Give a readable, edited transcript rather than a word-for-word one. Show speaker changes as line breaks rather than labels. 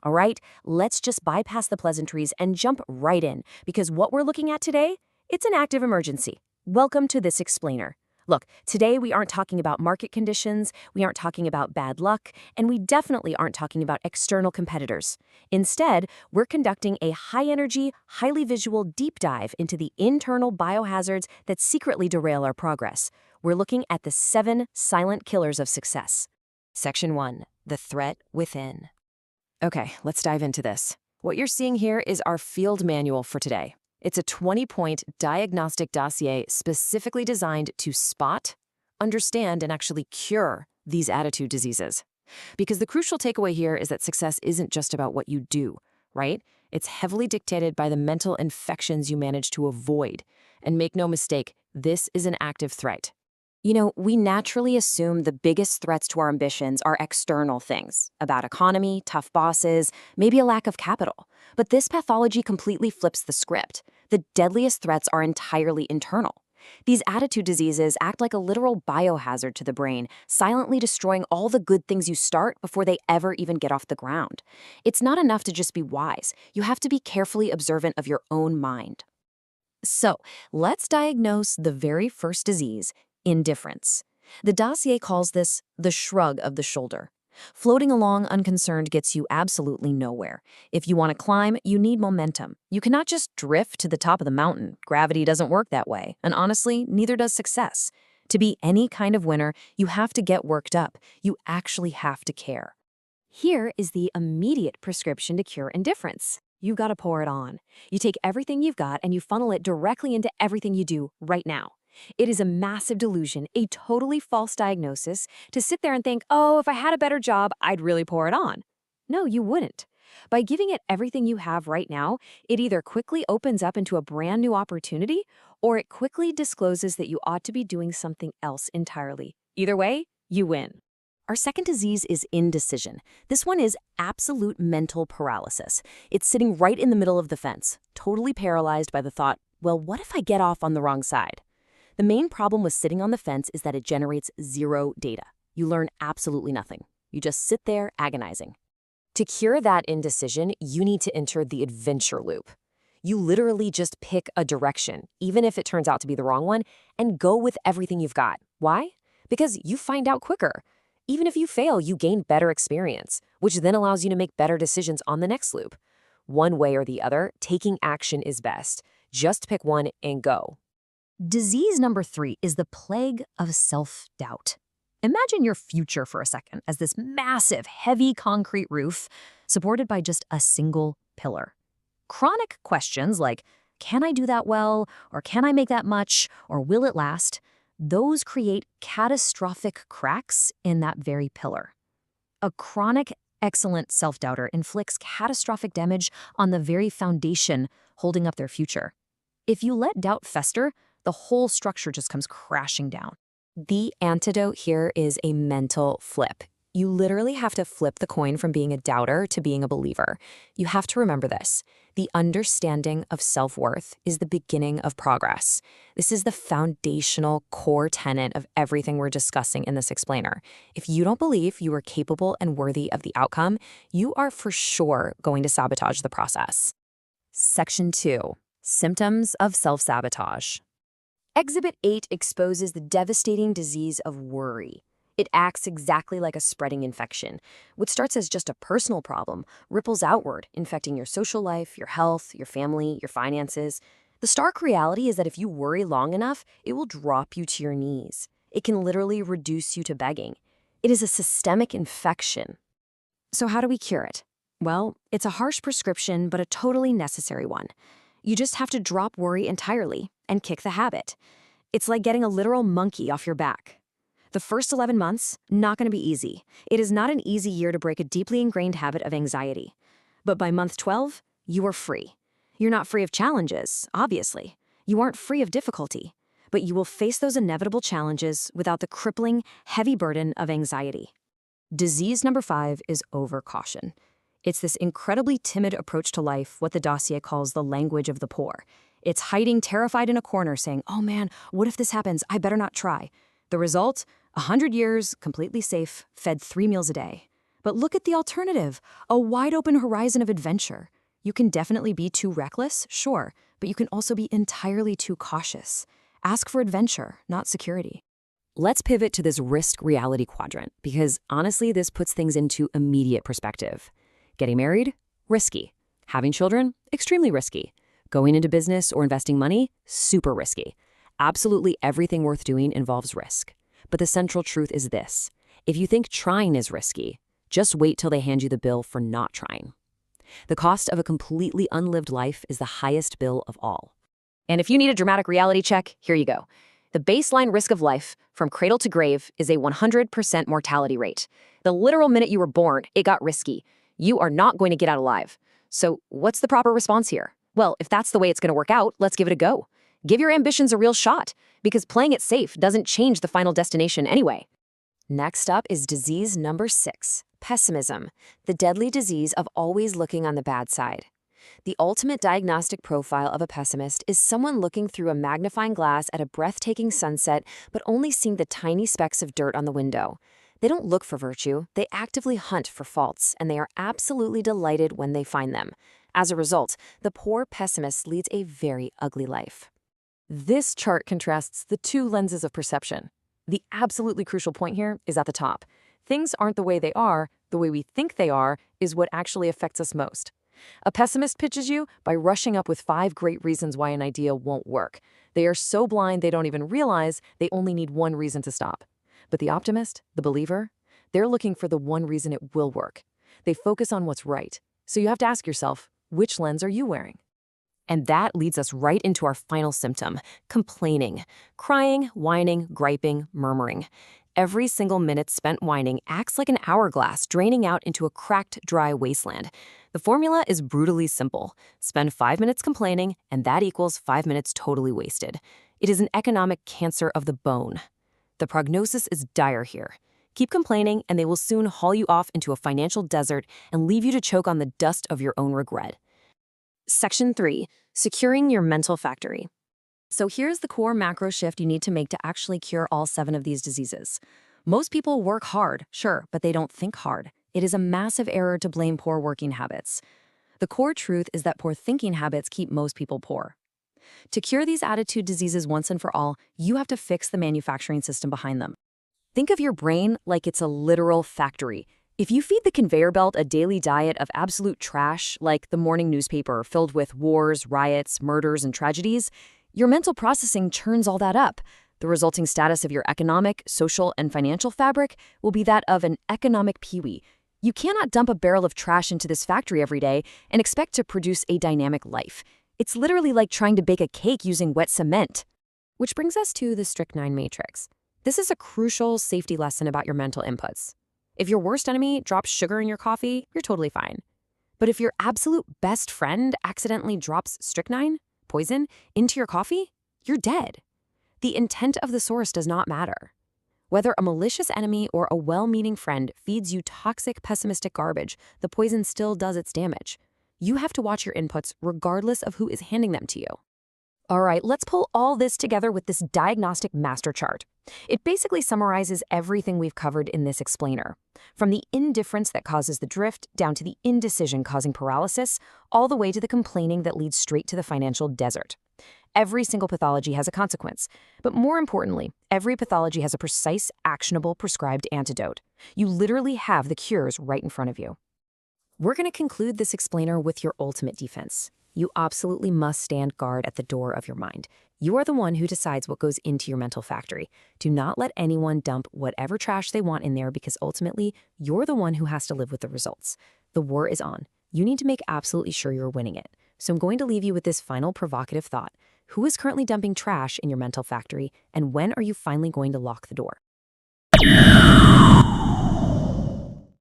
All right, let's just bypass the pleasantries and jump right in, because what we're looking at today, it's an active emergency. Welcome to This Explainer. Look, today we aren't talking about market conditions, we aren't talking about bad luck, and we definitely aren't talking about external competitors. Instead, we're conducting a high-energy, highly visual deep dive into the internal biohazards that secretly derail our progress. We're looking at the 7 silent killers of success. Section 1. The Threat Within. Okay, let's dive into this. What you're seeing here is our field manual for today. It's a 20-point diagnostic dossier specifically designed to spot, understand, and actually cure these attitude diseases. Because the crucial takeaway here is that success isn't just about what you do, right? It's heavily dictated by the mental infections you manage to avoid. And make no mistake, this is an active threat. You know, we naturally assume the biggest threats to our ambitions are external things, about economy, tough bosses, maybe a lack of capital. But this pathology completely flips the script. The deadliest threats are entirely internal. These attitude diseases act like a literal biohazard to the brain, silently destroying all the good things you start before they ever even get off the ground. It's not enough to just be wise. You have to be carefully observant of your own mind. So, let's diagnose the very first disease, indifference. The dossier calls this the shrug of the shoulder. Floating along unconcerned gets you absolutely nowhere. If you want to climb, you need momentum. You cannot just drift to the top of the mountain. Gravity doesn't work that way, and honestly, neither does success. To be any kind of winner, you have to get worked up. You actually have to care. Here is the immediate prescription to cure indifference. You've got to pour it on. You take everything you've got and you funnel it directly into everything you do right now. It is a massive delusion, a totally false diagnosis, to sit there and think, oh, if I had a better job, I'd really pour it on. No, you wouldn't. By giving it everything you have right now, it either quickly opens up into a brand new opportunity, or it quickly discloses that you ought to be doing something else entirely. Either way, you win. Our second disease is indecision. This one is absolute mental paralysis. It's sitting right in the middle of the fence, totally paralyzed by the thought, well, what if I get off on the wrong side? The main problem with sitting on the fence is that it generates zero data. You learn absolutely nothing. You just sit there agonizing. To cure that indecision, you need to enter the adventure loop. You literally just pick a direction, even if it turns out to be the wrong one, and go with everything you've got. Why? Because you find out quicker. Even if you fail, you gain better experience, which then allows you to make better decisions on the next loop. One way or the other, taking action is best. Just pick one and go. Disease number 3 is the plague of self-doubt. Imagine your future for a second as this massive, heavy concrete roof supported by just a single pillar. Chronic questions like, can I do that well? Or can I make that much? Or will it last? Those create catastrophic cracks in that very pillar. A chronic, excellent self-doubter inflicts catastrophic damage on the very foundation holding up their future. If you let doubt fester, the whole structure just comes crashing down. The antidote here is a mental flip. You literally have to flip the coin from being a doubter to being a believer. You have to remember this. The understanding of self-worth is the beginning of progress. This is the foundational core tenet of everything we're discussing in this explainer. If you don't believe you are capable and worthy of the outcome, you are for sure going to sabotage the process. Section 2. Symptoms of self-sabotage. Exhibit 8 exposes the devastating disease of worry. It acts exactly like a spreading infection. What starts as just a personal problem ripples outward, infecting your social life, your health, your family, your finances. The stark reality is that if you worry long enough, it will drop you to your knees. It can literally reduce you to begging. It is a systemic infection. So how do we cure it? Well, it's a harsh prescription, but a totally necessary one. You just have to drop worry entirely and kick the habit. It's like getting a literal monkey off your back. The first 11 months, not going to be easy. It is not an easy year to break a deeply ingrained habit of anxiety. But by month 12, you are free. You're not free of challenges, obviously. You aren't free of difficulty. But you will face those inevitable challenges without the crippling, heavy burden of anxiety. Disease number 5 is overcaution. It's this incredibly timid approach to life, what the dossier calls the language of the poor. It's hiding terrified in a corner saying, oh man, what if this happens? I better not try. The result? 100 years, completely safe, fed 3 meals a day. But look at the alternative, a wide-open horizon of adventure. You can definitely be too reckless, sure, but you can also be entirely too cautious. Ask for adventure, not security. Let's pivot to this risk reality quadrant, because honestly, this puts things into immediate perspective. Getting married? Risky. Having children? Extremely risky. Going into business or investing money? Super risky. Absolutely everything worth doing involves risk. But the central truth is this. If you think trying is risky, just wait till they hand you the bill for not trying. The cost of a completely unlived life is the highest bill of all. And if you need a dramatic reality check, here you go. The baseline risk of life from cradle to grave is a 100% mortality rate. The literal minute you were born, it got risky. You are not going to get out alive. So what's the proper response here? Well, if that's the way it's going to work out, let's give it a go. Give your ambitions a real shot, because playing it safe doesn't change the final destination anyway. Next up is disease number 6, pessimism, the deadly disease of always looking on the bad side. The ultimate diagnostic profile of a pessimist is someone looking through a magnifying glass at a breathtaking sunset, but only seeing the tiny specks of dirt on the window. They don't look for virtue, they actively hunt for faults, and they are absolutely delighted when they find them. As a result, the poor pessimist leads a very ugly life. This chart contrasts the two lenses of perception. The absolutely crucial point here is at the top. Things aren't the way they are, the way we think they are is what actually affects us most. A pessimist pitches you by rushing up with 5 great reasons why an idea won't work. They are so blind they don't even realize they only need one reason to stop. But the optimist, the believer, they're looking for the one reason it will work. They focus on what's right. So you have to ask yourself, which lens are you wearing? And that leads us right into our final symptom, complaining. Crying, whining, griping, murmuring. Every single minute spent whining acts like an hourglass draining out into a cracked, dry wasteland. The formula is brutally simple. Spend 5 minutes complaining, and that equals 5 minutes totally wasted. It is an economic cancer of the bone. The prognosis is dire here. Keep complaining, and they will soon haul you off into a financial desert and leave you to choke on the dust of your own regret. Section 3. Securing your mental factory. So here's the core macro shift you need to make to actually cure all 7 of these diseases. Most people work hard, sure, but they don't think hard. It is a massive error to blame poor working habits. The core truth is that poor thinking habits keep most people poor. To cure these attitude diseases once and for all, you have to fix the manufacturing system behind them. Think of your brain like it's a literal factory. If you feed the conveyor belt a daily diet of absolute trash, like the morning newspaper filled with wars, riots, murders, and tragedies, your mental processing churns all that up. The resulting status of your economic, social, and financial fabric will be that of an economic peewee. You cannot dump a barrel of trash into this factory every day and expect to produce a dynamic life. It's literally like trying to bake a cake using wet cement. Which brings us to the Strychnine Matrix. This is a crucial safety lesson about your mental inputs. If your worst enemy drops sugar in your coffee, you're totally fine. But if your absolute best friend accidentally drops strychnine, poison, into your coffee, you're dead. The intent of the source does not matter. Whether a malicious enemy or a well-meaning friend feeds you toxic, pessimistic garbage, the poison still does its damage. You have to watch your inputs regardless of who is handing them to you. All right, let's pull all this together with this diagnostic master chart. It basically summarizes everything we've covered in this explainer. From the indifference that causes the drift, down to the indecision causing paralysis, all the way to the complaining that leads straight to the financial desert. Every single pathology has a consequence. But more importantly, every pathology has a precise, actionable, prescribed antidote. You literally have the cures right in front of you. We're going to conclude this explainer with your ultimate defense. You absolutely must stand guard at the door of your mind. You are the one who decides what goes into your mental factory. Do not let anyone dump whatever trash they want in there, because ultimately, you're the one who has to live with the results. The war is on. You need to make absolutely sure you're winning it. So I'm going to leave you with this final provocative thought. Who is currently dumping trash in your mental factory, and when are you finally going to lock the door?